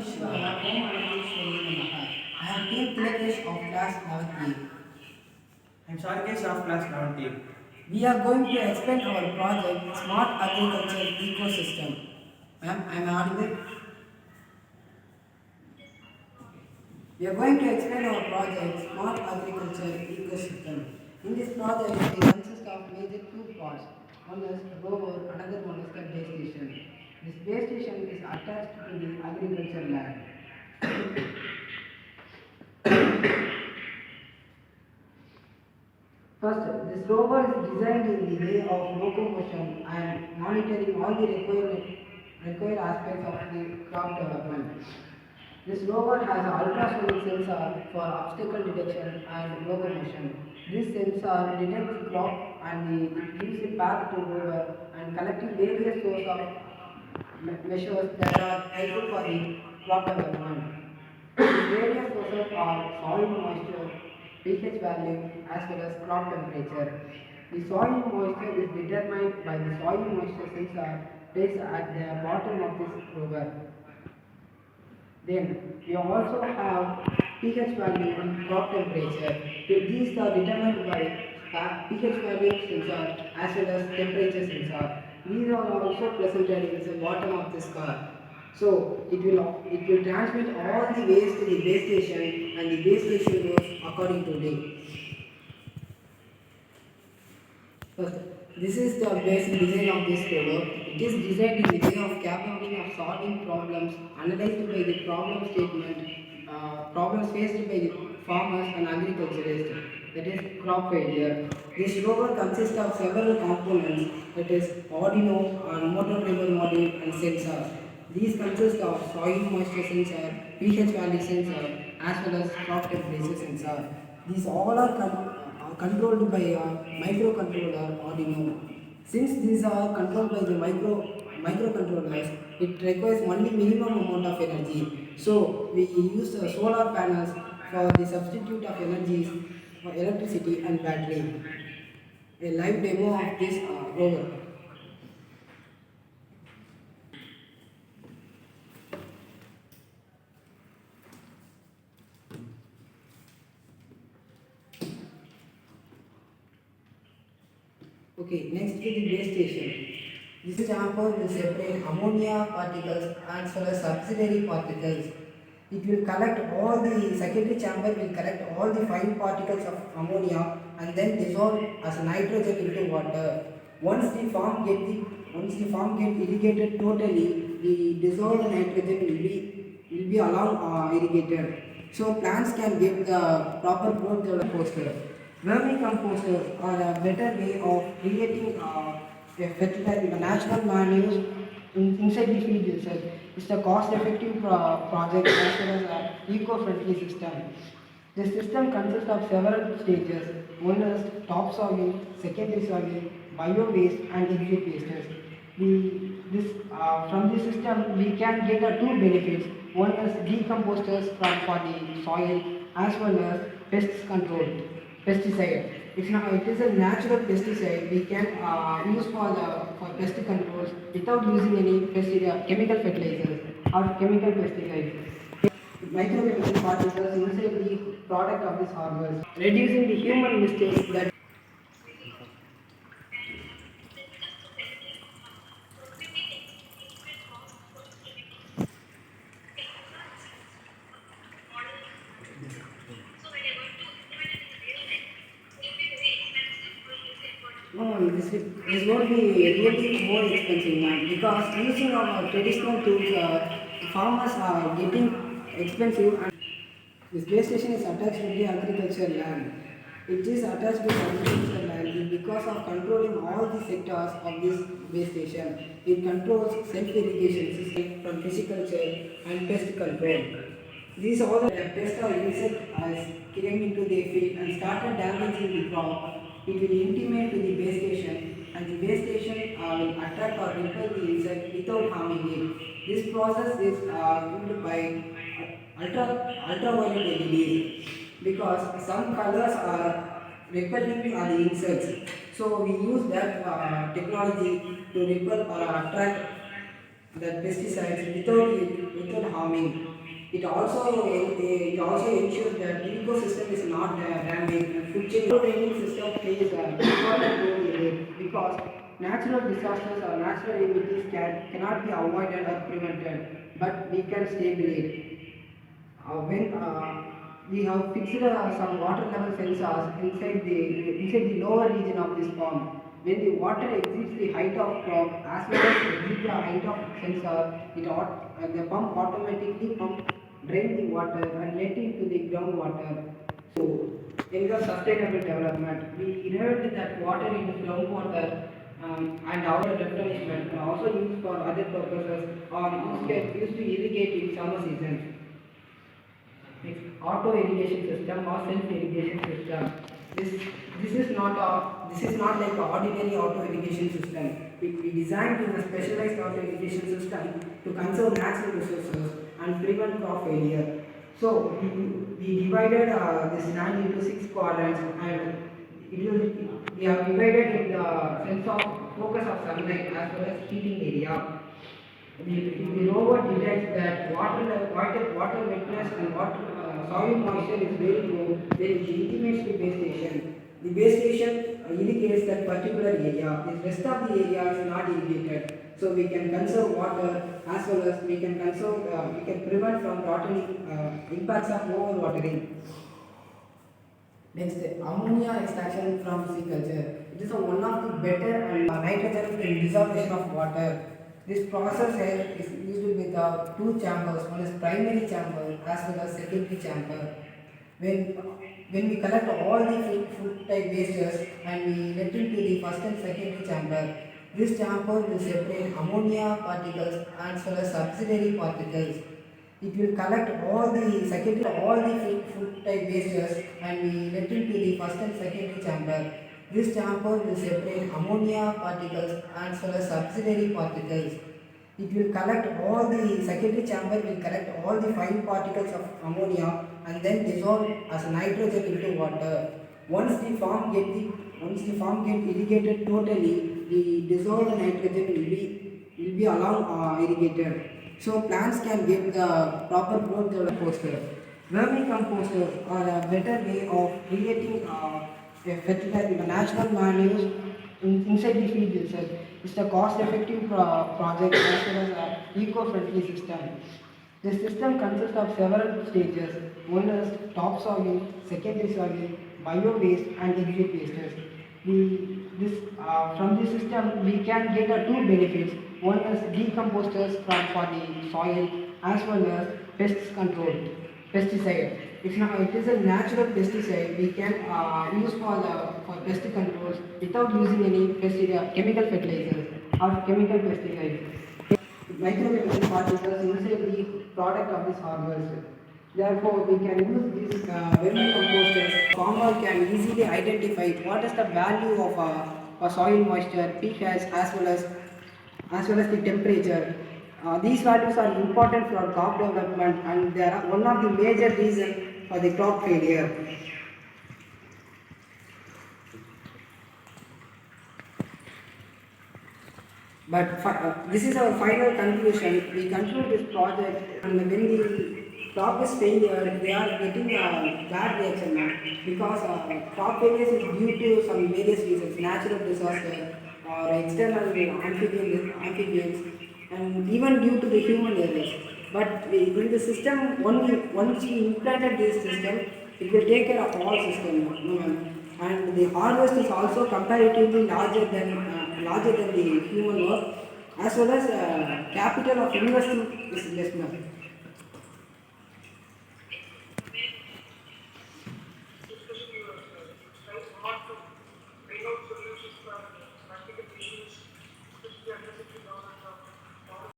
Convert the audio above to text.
Shivaya, Om Anandeshwari Namaha. I am Team Tilakesh of class 11th A. I'm Sarkesh of class 11th. We are going to explain our project Smart Agriculture Ecosystem. Ma'am, I am audible. We are going to explain our project Smart Agriculture Ecosystem. In this project, it consists of major two parts. One is rover, another one is the base station. This base station is attached to the agriculture land. First, this rover is designed in the way of locomotion and monitoring all the required aspects of the crop development. This rover has an ultrasonic sensor for obstacle detection and locomotion. This sensor detects the crop and it gives a path to rover and collecting various sources of measures that are helpful for the crop development. Various sources are soil moisture, pH value, as well as crop temperature. The soil moisture is determined by the soil moisture sensor placed at the bottom of this rover. Then we also have pH value and crop temperature. These are determined by pH value sensor as well as temperature sensor. These are also presented in the bottom of this car. So it will transmit all the waste to the base station and the base station goes according to day. First, this is the basic design of this rover. It is designed in the way of capability of solving problems analyzed by the problem statement, problems faced by the farmers and agriculturists, that is crop failure. This rover consists of several components, that is Arduino, motor driven module and sensors. These consist of soil moisture sensor, pH value sensor, as well as crop temperature sensor. These all are controlled by a microcontroller Arduino. Since these are controlled by the microcontrollers, it requires only minimum amount of energy. So we use solar panels for the substitute of energies for electricity and battery. A live demo of this rover. Okay, next is the base station. This chamber will separate ammonia particles as well as auxiliary particles. It will collect all the secondary chamber will collect all the fine particles of ammonia and then dissolve as nitrogen into water. Once the farm get irrigated totally, the dissolved nitrogen will be along irrigated. So plants can get the proper growth development. Vermicomposter are a better way of creating a fertilizer, natural manures inside the field itself. It's a cost-effective project as well as an eco-friendly system. The system consists of several stages. One is topsoil, secondary soil, bio-waste and exit wastes. From this system we can get two benefits. One is decomposters for the soil as well as pests control. Pesticide. It is a natural pesticide we can use for pest controls without using any chemical fertilizers or chemical pesticides. Microchemical particles inside the product of this harvest, reducing the human mistakes that. No, this won't be really more expensive now because using our traditional tools, farmers are getting expensive and this base station is attached to the agriculture land. It is attached to the agriculture land because of controlling all the sectors of this base station. It controls self-irrigation system from pisciculture and pest control. These all the pests or insects came into the field and started damaging the crop. It will intimate to the base station and the base station will attract or repel the insect without harming it. This process is used by ultraviolet LEDs because some colors are repelling the insects. So we use that technology to repel or attract the pesticides without harming. farming. It also ensures that the ecosystem is not damaged. And food chain training system plays an important role in it because natural disasters or natural calamities cannot be avoided or prevented, but we can stabilize. When we have fixed some water level sensors inside the lower region of this pump. When the water exceeds the height of pump as well as exceeds the height of sensor, the pump automatically drain the water and let it to the groundwater. So, in the sustainable development, we inherit that water into groundwater and our replenishment are also used for other purposes or used to irrigate in summer season. Next, auto irrigation system or self irrigation system. This is not like an ordinary auto irrigation system. We designed in a specialized auto irrigation system to conserve natural resources and prevent crop failure. So we divided this land into 6 quadrants and we have divided in the sense of focus of sunlight as well as heating area. The robot detects that water wetness and soil moisture is very low, then it intimates the base station. The base station irrigates that particular area. The rest of the area is not irrigated. So we can conserve water as well as we can prevent from rotting impacts of overwatering. Next, ammonia extraction from sea culture. It is one of the better and nitrogen in dissolution of water. This process is used with two chambers. One is primary chamber as well as secondary chamber. When we collect all the food type wastes and we let into the first and secondary chamber, this chamber will separate ammonia particles as well as subsidiary particles. It will collect all the food type wastes and we let into the first and secondary chamber. This chamber will separate ammonia particles as well as subsidiary particles. It will collect all the secondary chamber will collect all the fine particles of ammonia and then dissolve as nitrogen into water. Once the farm get irrigated totally, the dissolved nitrogen will be along irrigated. So plants can get the proper growth composter. Vermicomposters are a better way of creating a natural manure inside the field itself. It's a cost-effective project as well as an eco-friendly system. The system consists of several stages. One is topsoil, secondary soil, bio-waste and exit wastes. From this system we can get two benefits. One is decomposters for the soil as well as pest control, pesticide. It is a natural pesticide we can use for pest controls without using any chemical fertilizers or chemical pesticides. Microchemical particles inside the product of this harvest. Therefore, we can use these vermicomposters. Farmer can easily identify what is the value of a soil moisture, pH as well as the temperature. These values are important for crop development and they are one of the major reasons for the crop failure. But this is our final conclusion. We conclude this project and when the crop is failure, they are getting a bad reaction now because crop failure is due to some various reasons, natural disaster or external amphibians and even due to the human errors. But in the system, once we implanted this system, it will take care of all systems. And the harvest is also comparatively larger than the human work, as well as capital of investing is less.